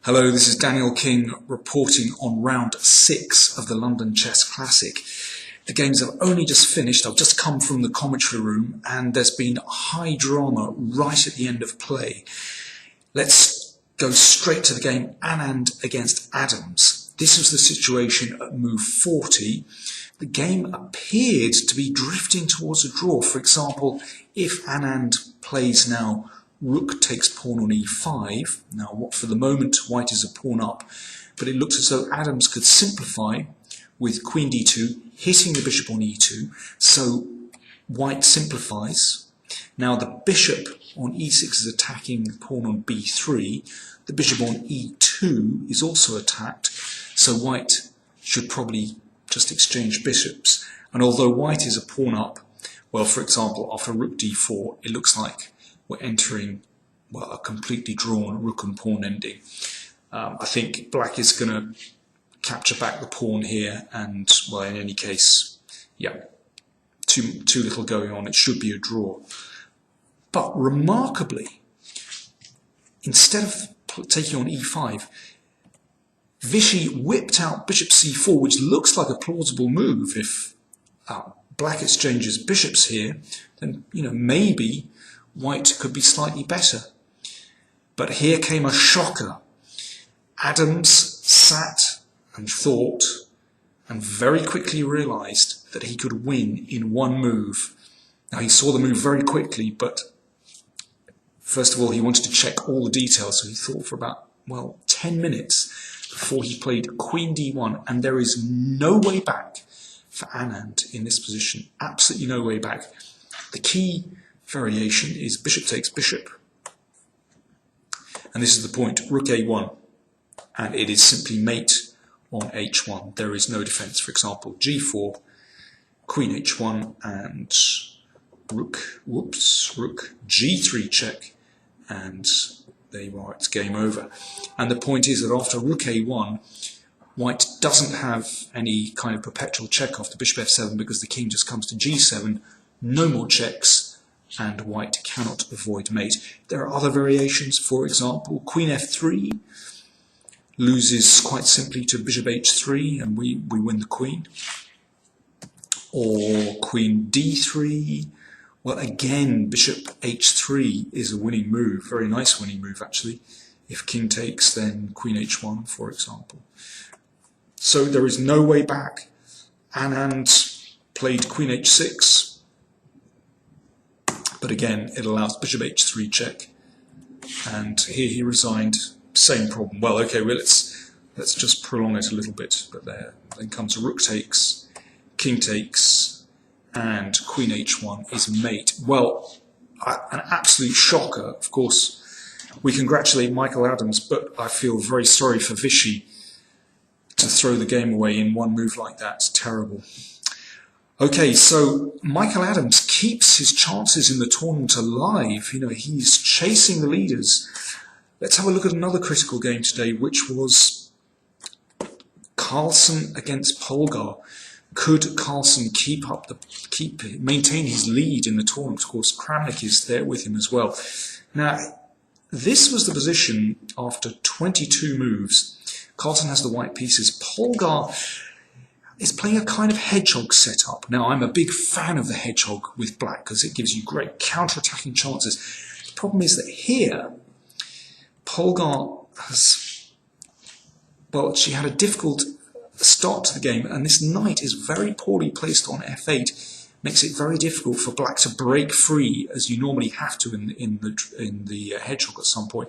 Hello, this is Daniel King reporting on round 6 of the London Chess Classic. The games have only just finished. I've just come from the commentary room and there's been high drama right at the end of play. Let's go straight to the game, Anand against Adams. This was the situation at move 40. The game appeared to be drifting towards a draw. For example, if Anand plays now Rook takes pawn on e5. Now, for the moment, white is a pawn up, but it looks as though Adams could simplify with queen d2, hitting the bishop on e2, so white simplifies. Now, the bishop on e6 is attacking the pawn on b3. The bishop on e2 is also attacked, so white should probably just exchange bishops. And although white is a pawn up, well, for example, after rook d4, it looks like we're entering, well, a completely drawn rook and pawn ending. I think black is going to capture back the pawn here, and, well, in any case, yeah, too little going on. It should be a draw. But remarkably, instead of taking on e5, Vichy whipped out bishop c4, which looks like a plausible move. If black exchanges bishops here, then, maybe white could be slightly better. But here came a shocker. Adams sat and thought and very quickly realized that he could win in one move. Now, he saw the move very quickly, but first of all, he wanted to check all the details, so he thought for about, 10 minutes before he played queen d1, and there is no way back for Anand in this position. Absolutely no way back. The key variation is bishop takes bishop, and this is the point, rook a1, and it is simply mate on h1. There is no defense. For example, g4, queen h1, and rook g3 check, and there you are, it's game over. And the point is that after rook a1, white doesn't have any kind of perpetual check off the bishop f7 because the king just comes to g7, no more checks, and white cannot avoid mate. There are other variations. For example, queen f3 loses quite simply to bishop h3 and we win the queen. Or queen d3, well, again, bishop h3 is a winning move, very nice winning move actually. If king takes, then queen h1, for example. So there is no way back. Anand played queen h6, but again, it allows bishop h3 check, and here he resigned. Same problem. Well, okay, let's just prolong it a little bit. But then comes rook takes, king takes, and queen h1 is mate. Well, an absolute shocker. Of course, we congratulate Michael Adams, but I feel very sorry for Vichy to throw the game away in one move like that. It's terrible. Okay, so Michael Adams keeps his chances in the tournament alive. He's chasing the leaders. Let's have a look at another critical game today, which was Carlsen against Polgar. Could Carlsen maintain his lead in the tournament? Of course, Kramnik is there with him as well. Now, this was the position after 22 moves. Carlsen has the white pieces. Polgar is playing a kind of hedgehog setup. Now, I'm a big fan of the hedgehog with black because it gives you great counter-attacking chances. The problem is that here, Polgar she had a difficult start to the game, and this knight is very poorly placed on f8, makes it very difficult for black to break free, as you normally have to in the hedgehog at some point.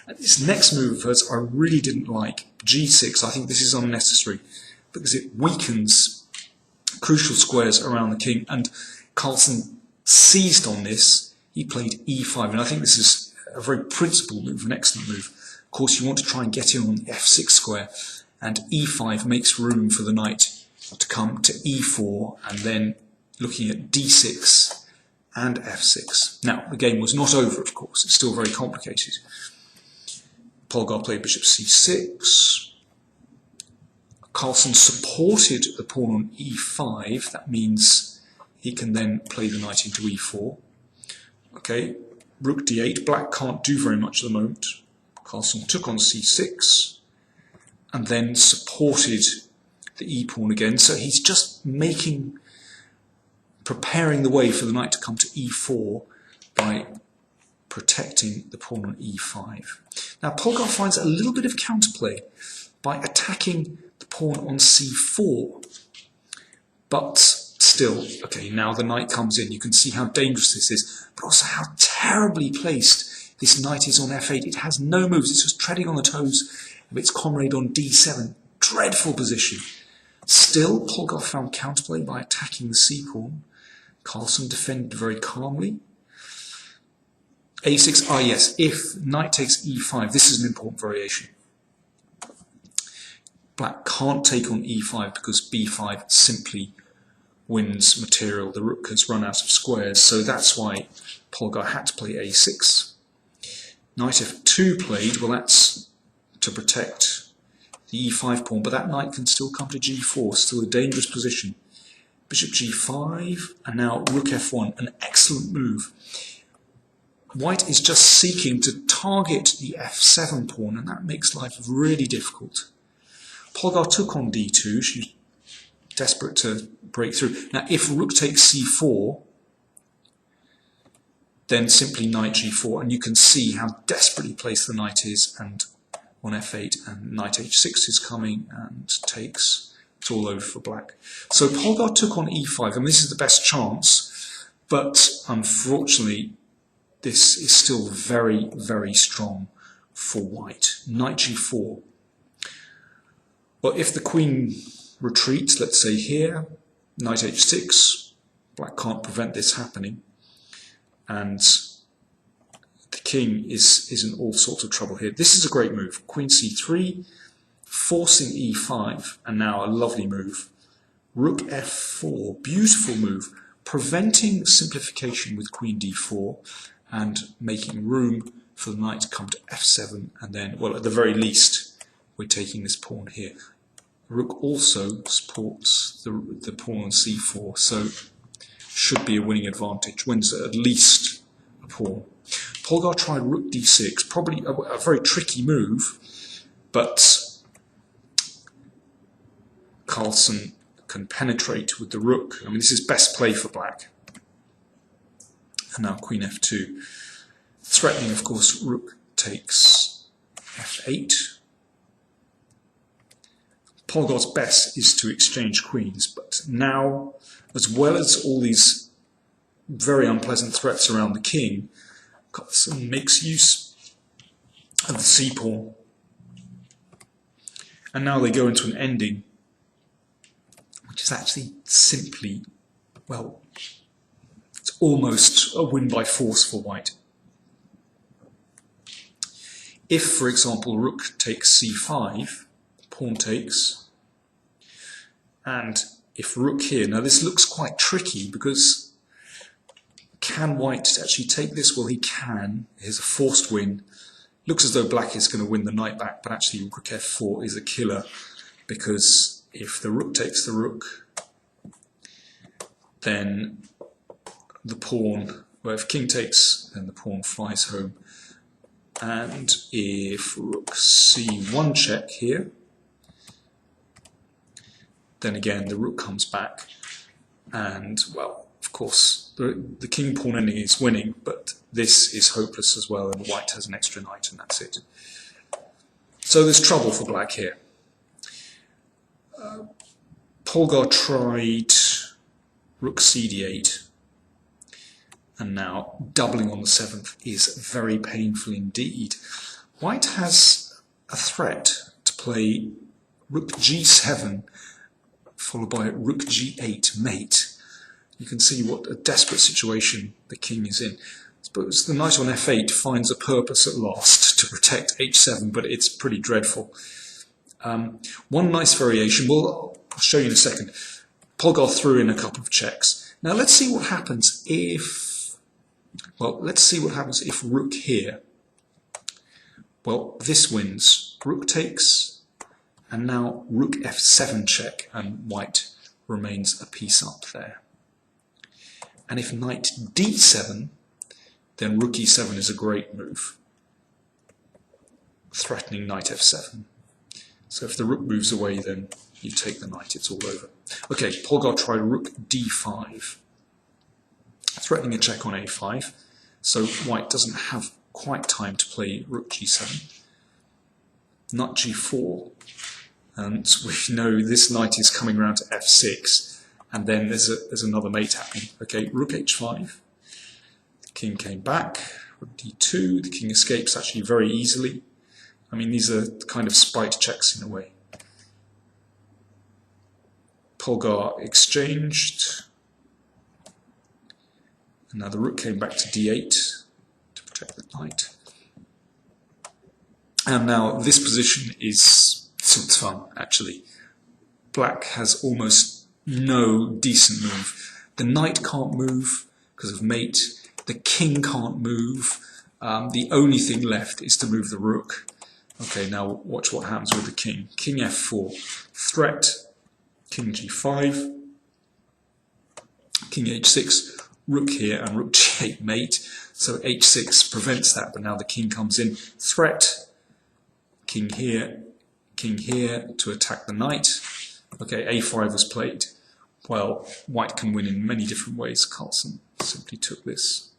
And this next move of hers I really didn't like, g6. I think this is unnecessary, because it weakens crucial squares around the king, and Carlsen seized on this. He played e5, and I think this is a very principled move, an excellent move. Of course, you want to try and get in on the f6 square, and e5 makes room for the knight to come to e4, and then looking at d6 and f6. Now, the game was not over, of course. It's still very complicated. Polgar played bishop c6. Carlsen supported the pawn on e5. That means he can then play the knight into e4. Okay, rook d8. Black can't do very much at the moment. Carlsen took on c6 and then supported the e-pawn again. So he's just preparing the way for the knight to come to e4 by protecting the pawn on e5. Now Polgar finds a little bit of counterplay by attacking the pawn on c4. But still, okay, now the knight comes in. You can see how dangerous this is, but also how terribly placed this knight is on f8. It has no moves. It's just treading on the toes of its comrade on d7. Dreadful position. Still, Polgar found counterplay by attacking the c-pawn. Carlsen defended very calmly. a6, yes, if knight takes e5, this is an important variation. Black can't take on e5 because b5 simply wins material. The rook has run out of squares, so that's why Polgar had to play a6. Knight f2 played, well, that's to protect the e5 pawn, but that knight can still come to g4, still a dangerous position. Bishop g5, and now rook f1, an excellent move. White is just seeking to target the f7 pawn, and that makes life really difficult. Polgar took on d2, she's desperate to break through. Now if rook takes c4, then simply knight g4, and you can see how desperately placed the knight is, and on f8, and knight h6 is coming and takes. It's all over for black. So Polgar took on e5, and this is the best chance, but unfortunately this is still very, very strong for white. Knight g4. Well, if the queen retreats, let's say here, knight h6, black can't prevent this happening, and the king is in all sorts of trouble here. This is a great move. Queen c3, forcing e5, and now a lovely move. Rook f4, beautiful move, preventing simplification with queen d4 and making room for the knight to come to f7, and then, well, at the very least, we're taking this pawn here. Rook also supports the pawn on c4, so should be a winning advantage, wins at least a pawn. Polgar tried rook d6, probably a very tricky move, but Carlsen can penetrate with the rook. I mean, this is best play for black. And now queen f2. Threatening, of course, rook takes f8. Polgar's best is to exchange queens, but now, as well as all these very unpleasant threats around the king, Carlsen makes use of the c-pawn. And now they go into an ending, which is actually simply, well, it's almost a win by force for white. If, for example, rook takes c5, pawn takes, and if rook here, now this looks quite tricky because can white actually take this? Well, he can. Here's a forced win. Looks as though black is going to win the knight back, but actually rook f4 is a killer because if the rook takes the rook, then the pawn, well, if king takes, then the pawn flies home. And if rook c1 check here, then again the rook comes back, and, well, of course, the king-pawn ending is winning, but this is hopeless as well, and white has an extra knight, and that's it. So there's trouble for black here. Polgar tried rook cd8, and now doubling on the 7th is very painful indeed. White has a threat to play rook g7, followed by rook g8 mate. You can see what a desperate situation the king is in. I suppose the knight on f8 finds a purpose at last to protect h7, but it's pretty dreadful. One nice variation, well, I'll show you in a second. Polgar threw in a couple of checks. Now let's see what happens if, well, let's see what happens if rook here. Well, this wins. Rook takes, and now rook f7 check, and white remains a piece up there. And if knight d7, then rook e7 is a great move. threatening knight f7. So if the rook moves away, then you take the knight, it's all over. Okay, Polgar tried rook d5, threatening a check on a5, so white doesn't have quite time to play rook g7. Knight g4, and we know this knight is coming around to f6, and then there's another mate happening. Okay, rook h5, the king came back, rook d2, the king escapes actually very easily. I mean, these are kind of spiked checks in a way. Polgar exchanged, and now the rook came back to d8 to protect the knight. And now this position is fun, actually. Black has almost no decent move. The knight can't move because of mate. The king can't move. The only thing left is to move the rook. Okay, now watch what happens with the king. King f4, threat, king g5, king h6, rook here, and rook g8 mate. So h6 prevents that, but now the king comes in. Threat, king here to attack the knight. Okay, a5 was played. Well, white can win in many different ways. Carlsen simply took this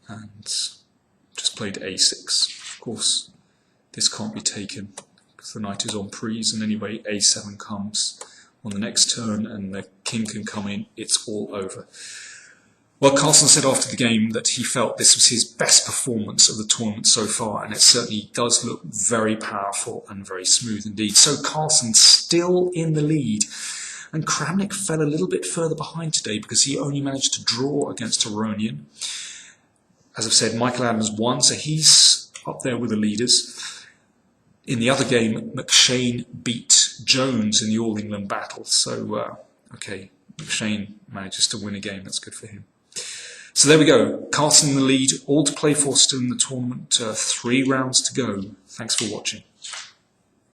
and just played a6. Of course, this can't be taken because the knight is on prise, and anyway a7 comes on the next turn and the king can come in, it's all over. Well, Carlsen said after the game that he felt this was his best performance of the tournament so far, and it certainly does look very powerful and very smooth indeed. So Carlsen still in the lead, and Kramnik fell a little bit further behind today because he only managed to draw against Aronian. As I've said, Michael Adams won, so he's up there with the leaders. In the other game, McShane beat Jones in the All England battle, so okay, McShane manages to win a game, that's good for him. So there we go, Carlsen in the lead, all to play for still in the tournament, 3 rounds to go. Thanks for watching.